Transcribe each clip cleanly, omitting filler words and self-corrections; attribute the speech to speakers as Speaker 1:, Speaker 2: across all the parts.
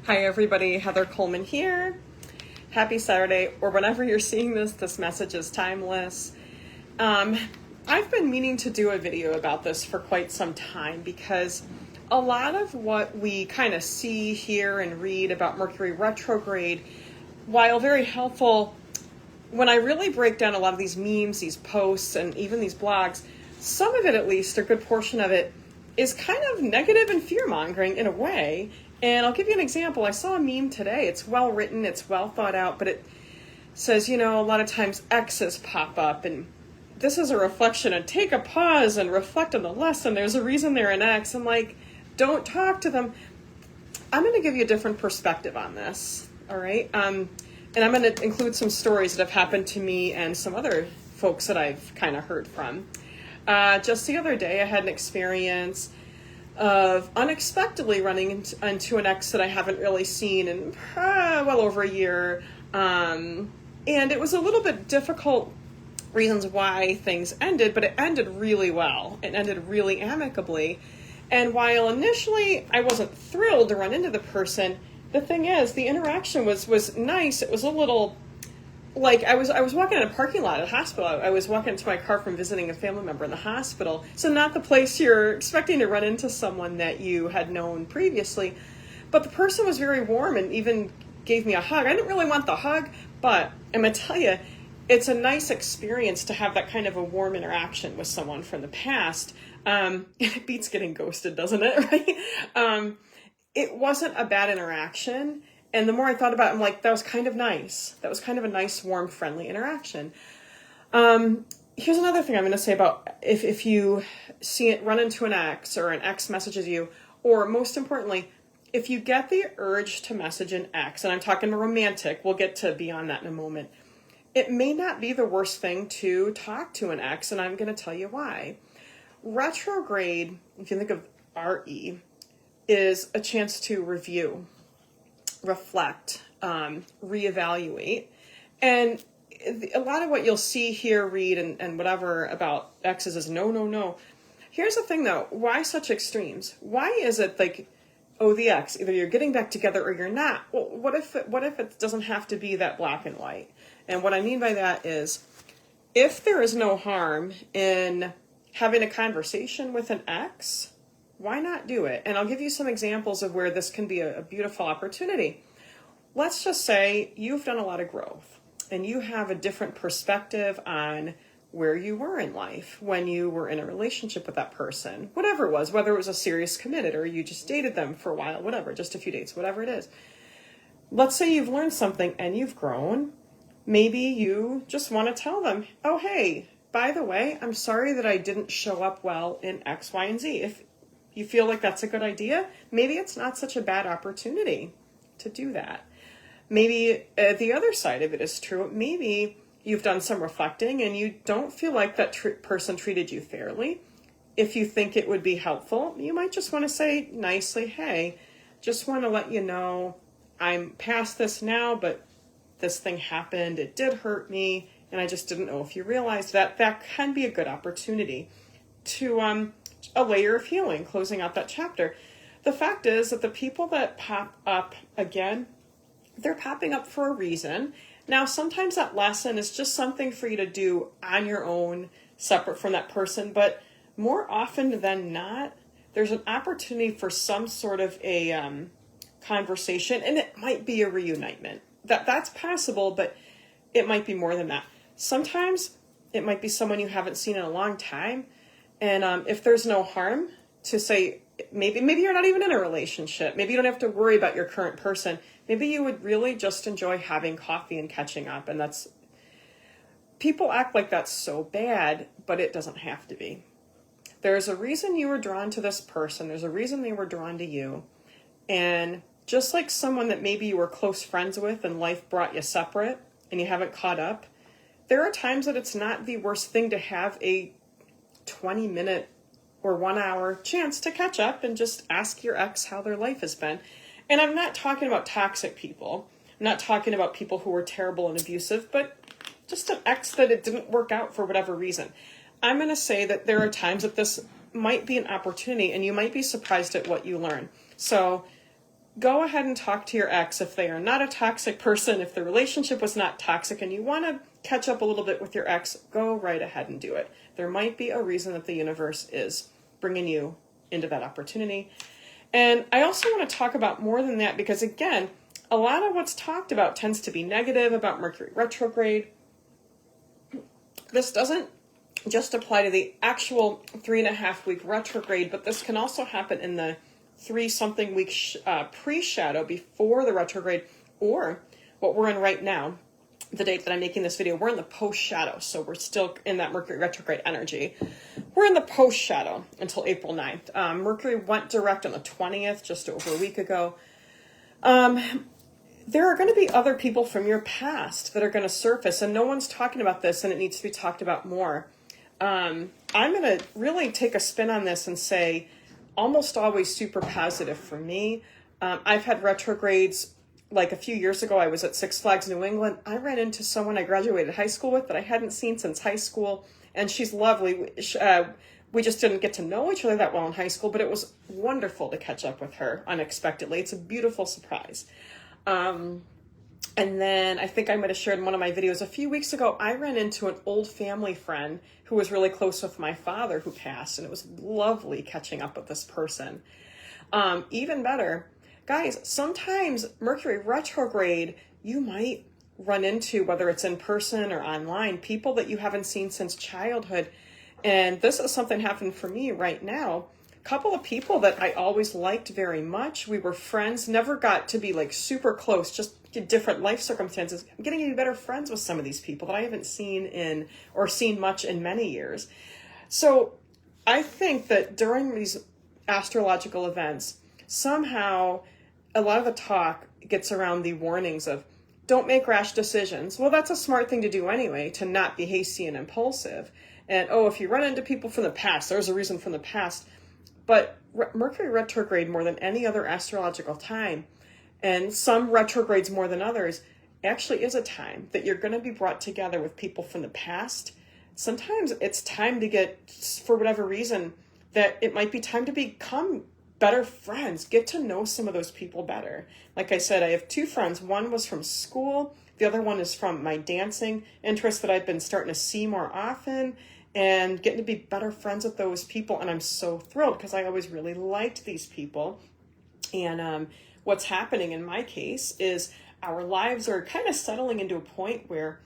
Speaker 1: Hi everybody, Heather Coleman here. Happy Saturday, or whenever you're seeing this message is timeless. I've been meaning to do a video about this for quite some time because a lot of what we kind of see, hear, and read about Mercury retrograde, while very helpful, when I really break down a lot of these memes, these posts, and even these blogs, some of it at least, a good portion of it, is kind of negative and fear-mongering in a way. And I'll give you an example. I saw a meme today. It's well written, it's well thought out, but it says, a lot of times exes pop up, and this is a reflection, and take a pause and reflect on the lesson. There's a reason they're an ex. I'm like, don't talk to them. I'm going to give you a different perspective on this, all right? And I'm going to include some stories that have happened to me and some other folks that I've kind of heard from. Just the other day, I had an experience of unexpectedly running into an ex that I haven't really seen in well over a year. And it was a little bit difficult reasons why things ended, but it ended really well. It ended really amicably. And while initially I wasn't thrilled to run into the person, the thing is, the interaction was nice. It was a little like I was walking in a parking lot at a hospital. I was walking to my car from visiting a family member in the hospital. So not the place you're expecting to run into someone that you had known previously. But the person was very warm and even gave me a hug. I didn't really want the hug, but I'm going to tell you, it's a nice experience to have that kind of a warm interaction with someone from the past. It beats getting ghosted, doesn't it? Right? It wasn't a bad interaction. And the more I thought about it, I'm like, that was kind of nice. That was kind of a nice, warm, friendly interaction. Here's another thing I'm going to say about if you see it run into an ex or an ex messages you, or most importantly, if you get the urge to message an ex, and I'm talking romantic, we'll get to beyond that in a moment, it may not be the worst thing to talk to an ex, and I'm going to tell you why. Retrograde, if you think of RE, is a chance to review, reflect, reevaluate. And a lot of what you'll see, hear, read, and whatever about exes is no. Here's the thing though, why such extremes? Why is it like, the ex, either you're getting back together or you're not? Well, what if it doesn't have to be that black and white? And what I mean by that is, if there is no harm in having a conversation with an ex, why not do it? And I'll give you some examples of where this can be a beautiful opportunity. Let's just say you've done a lot of growth and you have a different perspective on where you were in life when you were in a relationship with that person, whatever it was, whether it was a serious committed or you just dated them for a while, whatever, just a few dates, whatever it is. Let's say you've learned something and you've grown. Maybe you just want to tell them, oh, hey, by the way, I'm sorry that I didn't show up well in X, Y, and Z. If you feel like that's a good idea, maybe it's not such a bad opportunity to do that. Maybe the other side of it is true. Maybe you've done some reflecting and you don't feel like that person treated you fairly. If you think it would be helpful, you might just want to say nicely, hey, just want to let you know I'm past this now, but this thing happened. It did hurt me. And I just didn't know if you realized that can be a good opportunity to a layer of healing, closing out that chapter. The fact is that the people that pop up again, they're popping up for a reason. Now, sometimes that lesson is just something for you to do on your own, separate from that person. But more often than not, there's an opportunity for some sort of a conversation, and it might be a reunitement. That's possible, but it might be more than that. Sometimes it might be someone you haven't seen in a long time. And if there's no harm to say, maybe you're not even in a relationship. Maybe you don't have to worry about your current person. Maybe you would really just enjoy having coffee and catching up. And people act like that's so bad, but it doesn't have to be. There's a reason you were drawn to this person. There's a reason they were drawn to you. And just like someone that maybe you were close friends with and life brought you separate and you haven't caught up, there are times that it's not the worst thing to have a 20-minute or 1 hour chance to catch up and just ask your ex how their life has been. And I'm not talking about toxic people. I'm not talking about people who were terrible and abusive, but just an ex that it didn't work out for whatever reason. I'm going to say that there are times that this might be an opportunity and you might be surprised at what you learn. So go ahead and talk to your ex if they are not a toxic person. If the relationship was not toxic and you want to catch up a little bit with your ex, go right ahead and do it. There might be a reason that the universe is bringing you into that opportunity. And I also want to talk about more than that, because again, a lot of what's talked about tends to be negative about Mercury retrograde. This doesn't just apply to the actual 3.5 week retrograde, but this can also happen in the 3-something week pre-shadow before the retrograde, or what we're in right now, the date that I'm making this video, we're in the post-shadow. So we're still in that Mercury retrograde energy. We're in the post-shadow until April 9th. Mercury went direct on the 20th, just over a week ago. There are going to be other people from your past that are going to surface, and no one's talking about this, and it needs to be talked about more. I'm going to really take a spin on this and say almost always super positive for me. I've had retrogrades. Like a few years ago, I was at Six Flags New England. I ran into someone I graduated high school with that I hadn't seen since high school, and she's lovely. We just didn't get to know each other that well in high school, but it was wonderful to catch up with her unexpectedly. It's a beautiful surprise. And then I think I might have shared in one of my videos a few weeks ago, I ran into an old family friend who was really close with my father who passed, and it was lovely catching up with this person. Even better, guys, sometimes Mercury retrograde, you might run into, whether it's in person or online, people that you haven't seen since childhood. And this is something happening for me right now. A couple of people that I always liked very much. We were friends, never got to be like super close, just different life circumstances. I'm getting to be better friends with some of these people that I haven't seen much in many years. So I think that during these astrological events, somehow a lot of the talk gets around the warnings of don't make rash decisions. Well, that's a smart thing to do anyway, to not be hasty and impulsive. And, if you run into people from the past, there's a reason from the past. But Mercury retrograde, more than any other astrological time, and some retrogrades more than others, actually is a time that you're going to be brought together with people from the past. Sometimes it's time to get, for whatever reason, that it might be time to become better friends. Get to know some of those people better. Like I said, I have 2 friends. One was from school. The other one is from my dancing interest that I've been starting to see more often, and getting to be better friends with those people. And I'm so thrilled because I always really liked these people. And what's happening in my case is our lives are kind of settling into a point where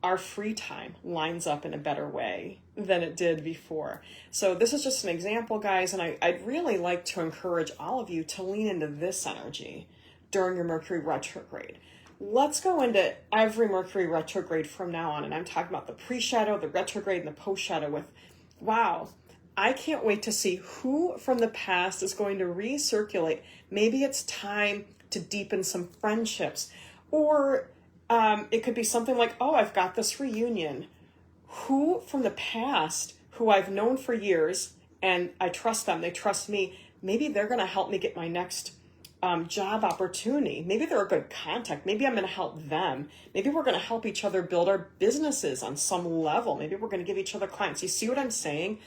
Speaker 1: our free time lines up in a better way than it did before. So this is just an example, guys, and I'd really like to encourage all of you to lean into this energy during your Mercury retrograde. Let's go into every Mercury retrograde from now on, and I'm talking about the pre-shadow, the retrograde, and the post-shadow with, wow, I can't wait to see who from the past is going to recirculate. Maybe it's time to deepen some friendships, or it could be something like, I've got this reunion. Who from the past, who I've known for years, and I trust them, they trust me, maybe they're going to help me get my next job opportunity. Maybe they're a good contact. Maybe I'm going to help them. Maybe we're going to help each other build our businesses on some level. Maybe we're going to give each other clients. You see what I'm saying?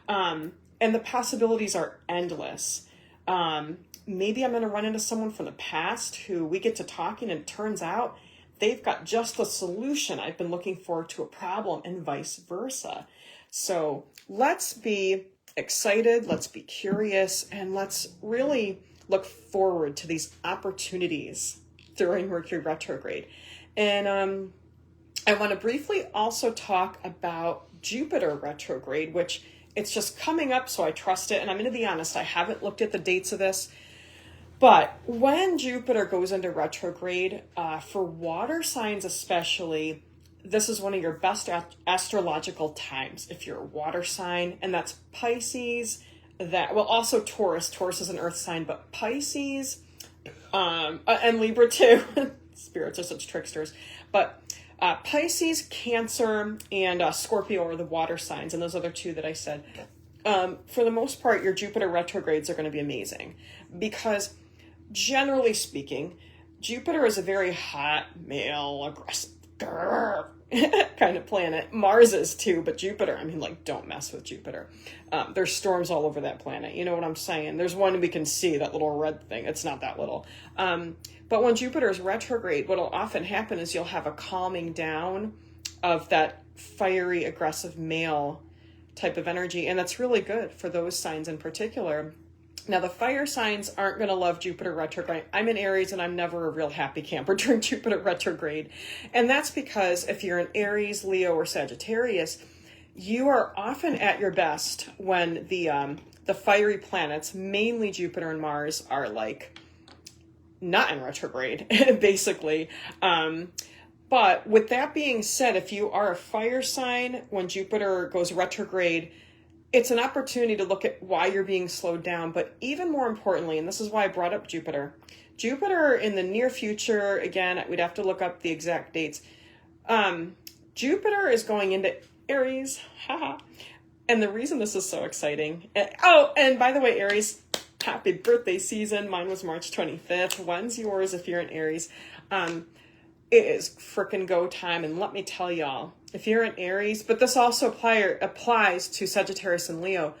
Speaker 1: And the possibilities are endless. Maybe I'm going to run into someone from the past who we get to talking, and it turns out they've got just the solution I've been looking for to a problem, and vice versa. So let's be excited, let's be curious, and let's really look forward to these opportunities during Mercury retrograde. And I want to briefly also talk about Jupiter retrograde, which it's just coming up, so I trust it. And I'm going to be honest, I haven't looked at the dates of this. But when Jupiter goes into retrograde, for water signs especially, this is one of your best astrological times. If you're a water sign, and that's Pisces, also Taurus. Taurus is an earth sign, but Pisces, and Libra too. Spirits are such tricksters. But Pisces, Cancer, and Scorpio are the water signs, and those other 2 that I said. For the most part, your Jupiter retrogrades are going to be amazing because, generally speaking, Jupiter is a very hot, male, aggressive, kind of planet. Mars is too, but Jupiter, I mean, like, don't mess with Jupiter. There's storms all over that planet. You know what I'm saying? There's one we can see, that little red thing. It's not that little. But when Jupiter is retrograde, what'll often happen is you'll have a calming down of that fiery, aggressive male type of energy. And that's really good for those signs in particular. Now, the fire signs aren't going to love Jupiter retrograde. I'm in Aries and I'm never a real happy camper during Jupiter retrograde. And that's because if you're an Aries, Leo, or Sagittarius, you are often at your best when the fiery planets, mainly Jupiter and Mars, are like not in retrograde, basically. But with that being said, if you are a fire sign, when Jupiter goes retrograde, it's an opportunity to look at why you're being slowed down. But even more importantly, and this is why I brought up Jupiter, Jupiter in the near future, again, we'd have to look up the exact dates. Jupiter is going into Aries. Haha. And the reason this is so exciting. And by the way, Aries, happy birthday season. Mine was March 25th. When's yours if you're in Aries? It is frickin' go time. And let me tell y'all, if you're in Aries, but this also applies to Sagittarius and Leo,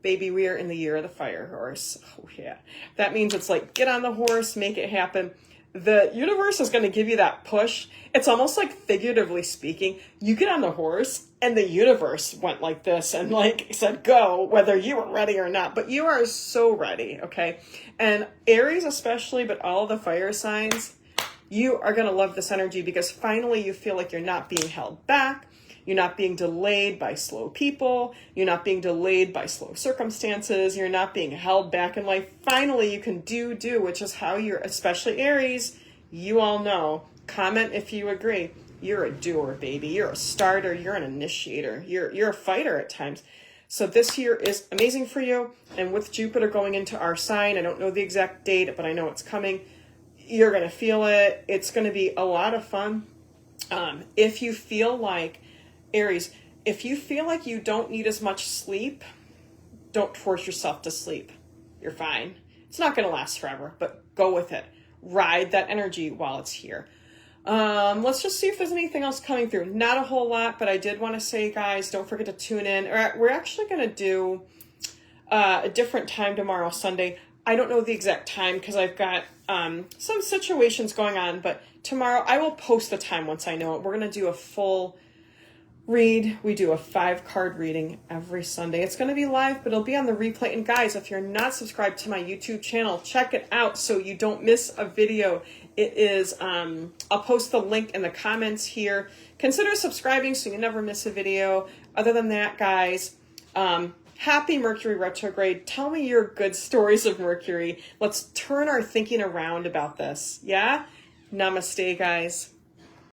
Speaker 1: baby, we are in the year of the fire horse. Oh, yeah. That means it's like, get on the horse, make it happen. The universe is going to give you that push. It's almost like, figuratively speaking, you get on the horse and the universe went like this and like said, go, whether you were ready or not. But you are so ready, okay? And Aries especially, but all the fire signs, you are going to love this energy because finally you feel like you're not being held back. You're not being delayed by slow people. You're not being delayed by slow circumstances. You're not being held back in life. Finally, you can do, which is how you're, especially Aries, you all know. Comment if you agree. You're a doer, baby. You're a starter. You're an initiator. You're a fighter at times. So this year is amazing for you. And with Jupiter going into our sign, I don't know the exact date, but I know it's coming. You're going to feel it. It's going to be a lot of fun. If you feel like, Aries, if you feel like you don't need as much sleep, don't force yourself to sleep. You're fine. It's not going to last forever, but go with it. Ride that energy while it's here. Let's just see if there's anything else coming through. Not a whole lot, but I did want to say, guys, don't forget to tune in. We're actually going to do a different time tomorrow, Sunday. I don't know the exact time because I've got some situations going on, but tomorrow I will post the time once I know it. We're going to do a full read. We do a 5-card reading every Sunday. It's going to be live, but it'll be on the replay. And guys, if you're not subscribed to my YouTube channel, check it out so you don't miss a video. It is, I'll post the link in the comments here. Consider subscribing so you never miss a video. Other than that, guys, happy Mercury retrograde. Tell me your good stories of Mercury. Let's turn our thinking around about this. Yeah? Namaste, guys.